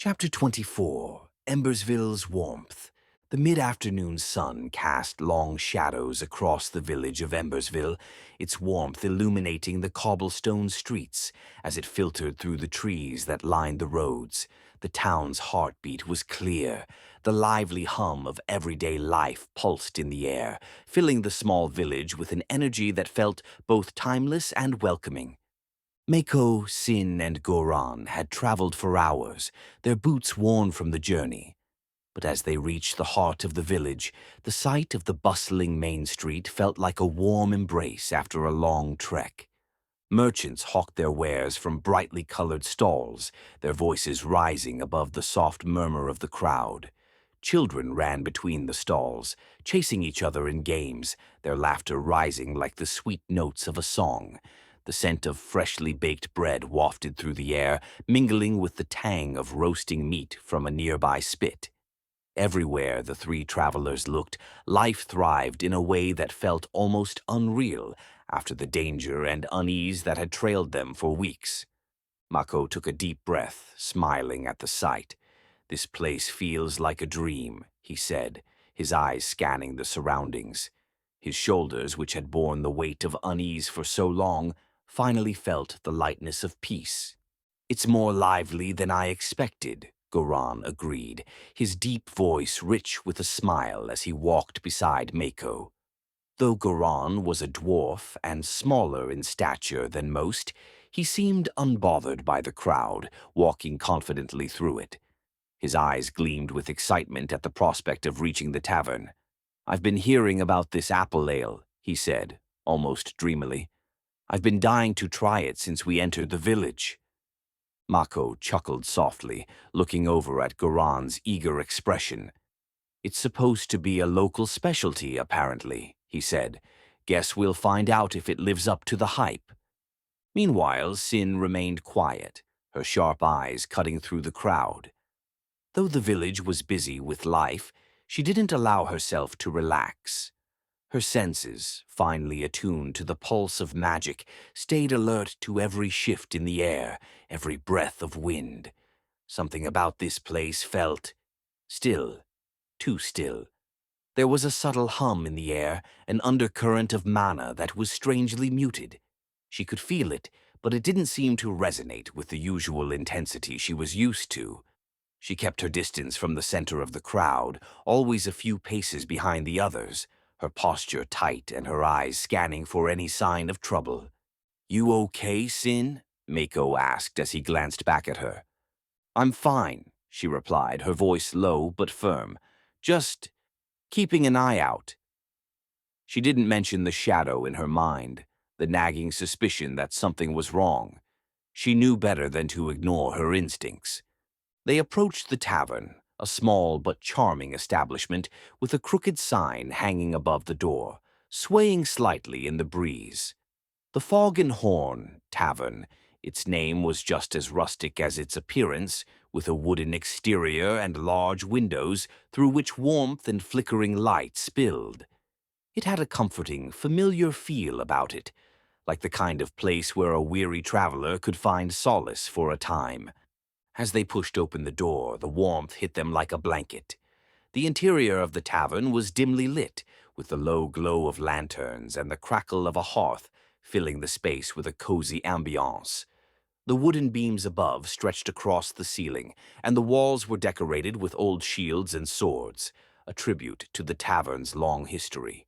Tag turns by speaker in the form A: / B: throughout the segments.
A: Chapter 24, Embersville's Warmth. The mid-afternoon sun cast long shadows across the village of Embersville, its warmth illuminating the cobblestone streets as it filtered through the trees that lined the roads. The town's heartbeat was clear. The lively hum of everyday life pulsed in the air, filling the small village with an energy that felt both timeless and welcoming. Mako, Sin, and Goran had traveled for hours, their boots worn from the journey. But as they reached the heart of the village, the sight of the bustling main street felt like a warm embrace after a long trek. Merchants hawked their wares from brightly colored stalls, their voices rising above the soft murmur of the crowd. Children ran between the stalls, chasing each other in games, their laughter rising like the sweet notes of a song. The scent of freshly baked bread wafted through the air, mingling with the tang of roasting meat from a nearby spit. Everywhere the three travelers looked, life thrived in a way that felt almost unreal after the danger and unease that had trailed them for weeks. Mako took a deep breath, smiling at the sight. "This place feels like a dream," he said, his eyes scanning the surroundings. His shoulders, which had borne the weight of unease for so long, finally felt the lightness of peace. "It's more lively than I expected," Goran agreed, his deep voice rich with a smile as he walked beside Mako. Though Goran was a dwarf and smaller in stature than most, he seemed unbothered by the crowd, walking confidently through it. His eyes gleamed with excitement at the prospect of reaching the tavern. "I've been hearing about this apple ale," he said, almost dreamily. "I've been dying to try it since we entered the village." Mako chuckled softly, looking over at Goran's eager expression. "It's supposed to be a local specialty, apparently," he said. "Guess we'll find out if it lives up to the hype." Meanwhile, Sin remained quiet, her sharp eyes cutting through the crowd. Though the village was busy with life, she didn't allow herself to relax. Her senses, finely attuned to the pulse of magic, stayed alert to every shift in the air, every breath of wind. Something about this place felt still, too still. There was a subtle hum in the air, an undercurrent of mana that was strangely muted. She could feel it, but it didn't seem to resonate with the usual intensity she was used to. She kept her distance from the center of the crowd, always a few paces behind the others, her posture tight and her eyes scanning for any sign of trouble. "You okay, Sin?" Mako asked as he glanced back at her. "I'm fine," she replied, her voice low but firm. "Just keeping an eye out." She didn't mention the shadow in her mind, the nagging suspicion that something was wrong. She knew better than to ignore her instincts. They approached the tavern, a small but charming establishment with a crooked sign hanging above the door, swaying slightly in the breeze. The Fog and Horn Tavern. Its name was just as rustic as its appearance, with a wooden exterior and large windows through which warmth and flickering light spilled. It had a comforting, familiar feel about it, like the kind of place where a weary traveler could find solace for a time. As they pushed open the door, the warmth hit them like a blanket. The interior of the tavern was dimly lit, with the low glow of lanterns and the crackle of a hearth filling the space with a cozy ambiance. The wooden beams above stretched across the ceiling, and the walls were decorated with old shields and swords, a tribute to the tavern's long history.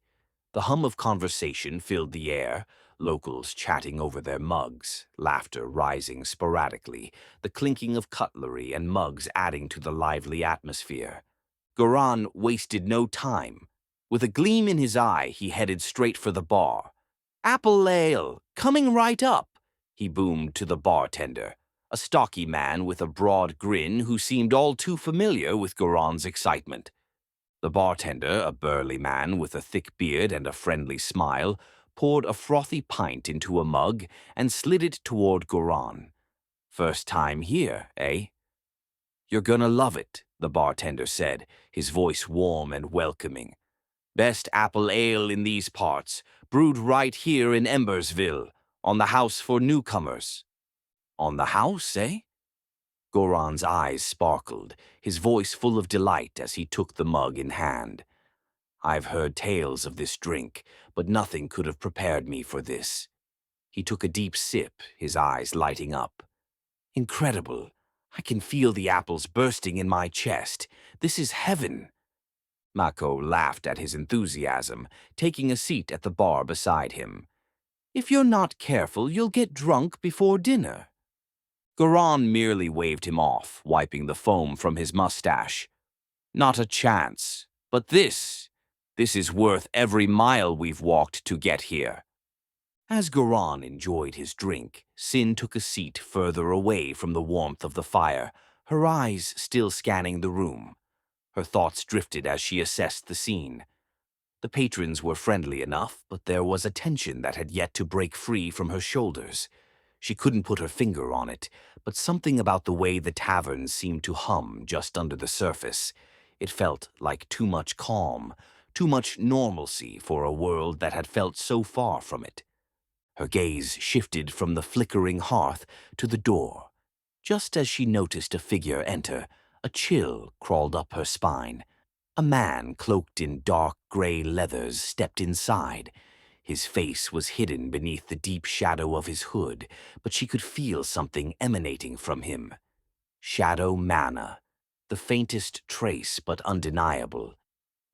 A: The hum of conversation filled the air, locals chatting over their mugs, laughter rising sporadically, the clinking of cutlery and mugs adding to the lively atmosphere. Goran wasted no time. With a gleam in his eye, he headed straight for the bar. "Apple ale, coming right up," he boomed to the bartender, a stocky man with a broad grin who seemed all too familiar with Goran's excitement. The bartender, a burly man with a thick beard and a friendly smile, poured a frothy pint into a mug and slid it toward Goran. "First time here, eh?" "You're gonna love it," the bartender said, his voice warm and welcoming. "Best apple ale in these parts, brewed right here in Embersville, on the house for newcomers." "On the house, eh?" Goran's eyes sparkled, his voice full of delight as he took the mug in hand. I've heard tales of this drink, but nothing could have prepared me for this. He took a deep sip, his eyes lighting up. Incredible. I can feel the apples bursting in my chest. This is heaven. Mako laughed at his enthusiasm, taking a seat at the bar beside him. If you're not careful, you'll get drunk before dinner. Goran merely waved him off, wiping the foam from his mustache. Not a chance. But this is worth every mile we've walked to get here. As Goran enjoyed his drink, Sin took a seat further away from the warmth of the fire, her eyes still scanning the room. Her thoughts drifted as she assessed the scene. The patrons were friendly enough, but there was a tension that had yet to break free from her shoulders. She couldn't put her finger on it, but something about the way the tavern seemed to hum just under the surface. It felt like too much calm, too much normalcy for a world that had felt so far from it. Her gaze shifted from the flickering hearth to the door. Just as she noticed a figure enter, a chill crawled up her spine. A man cloaked in dark gray leathers stepped inside. His face was hidden beneath the deep shadow of his hood, but she could feel something emanating from him. Shadow mana, the faintest trace but undeniable.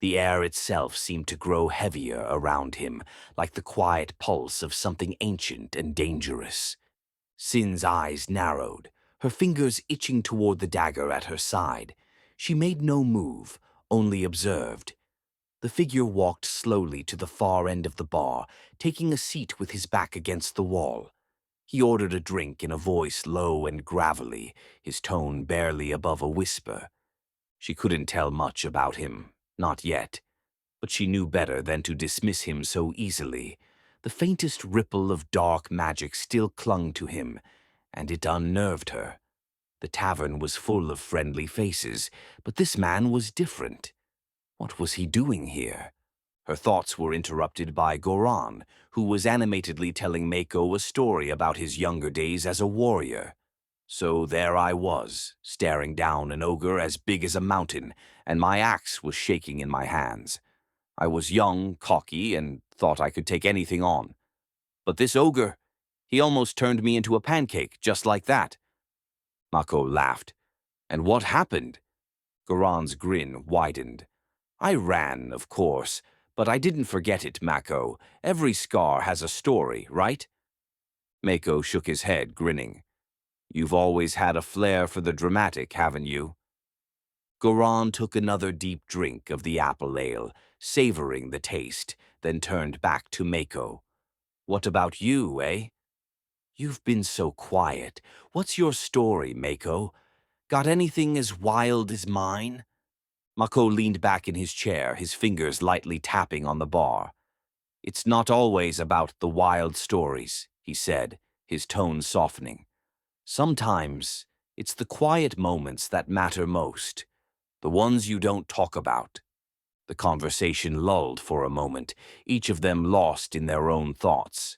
A: The air itself seemed to grow heavier around him, like the quiet pulse of something ancient and dangerous. Sin's eyes narrowed, her fingers itching toward the dagger at her side. She made no move, only observed. The figure walked slowly to the far end of the bar, taking a seat with his back against the wall. He ordered a drink in a voice low and gravelly, his tone barely above a whisper. She couldn't tell much about him, not yet, but she knew better than to dismiss him so easily. The faintest ripple of dark magic still clung to him, and it unnerved her. The tavern was full of friendly faces, but this man was different. What was he doing here? Her thoughts were interrupted by Goran, who was animatedly telling Mako a story about his younger days as a warrior. So there I was, staring down an ogre as big as a mountain, and my axe was shaking in my hands. I was young, cocky, and thought I could take anything on. But this ogre, he almost turned me into a pancake, just like that. Mako laughed. And what happened? Goran's grin widened. I ran, of course, but I didn't forget it, Mako. Every scar has a story, right? Mako shook his head, grinning. You've always had a flair for the dramatic, haven't you? Goran took another deep drink of the apple ale, savoring the taste, then turned back to Mako. What about you, eh? You've been so quiet. What's your story, Mako? Got anything as wild as mine? Mako leaned back in his chair, his fingers lightly tapping on the bar. It's not always about the wild stories, he said, his tone softening. Sometimes it's the quiet moments that matter most, the ones you don't talk about. The conversation lulled for a moment, each of them lost in their own thoughts.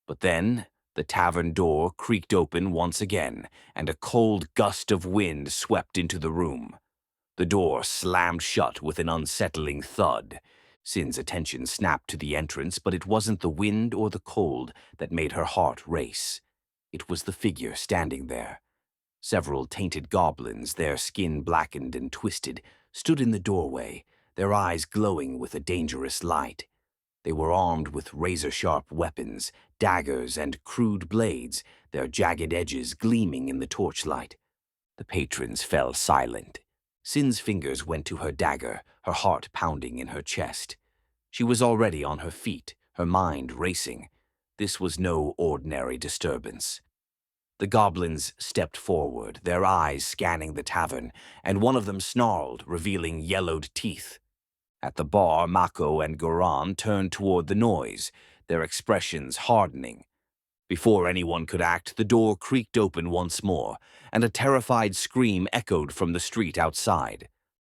A: But then the tavern door creaked open once again, and a cold gust of wind swept into the room. The door slammed shut with an unsettling thud. Sin's attention snapped to the entrance, but it wasn't the wind or the cold that made her heart race. It was the figure standing there. Several tainted goblins, their skin blackened and twisted, stood in the doorway, their eyes glowing with a dangerous light. They were armed with razor-sharp weapons, daggers, and crude blades, their jagged edges gleaming in the torchlight. The patrons fell silent. Sin's fingers went to her dagger, her heart pounding in her chest. She was already on her feet, her mind racing. This was no ordinary disturbance. The goblins stepped forward, their eyes scanning the tavern, and one of them snarled, revealing yellowed teeth. At the bar, Mako and Goran turned toward the noise, their expressions hardening. Before anyone could act, the door creaked open once more, and a terrified scream echoed from the street outside.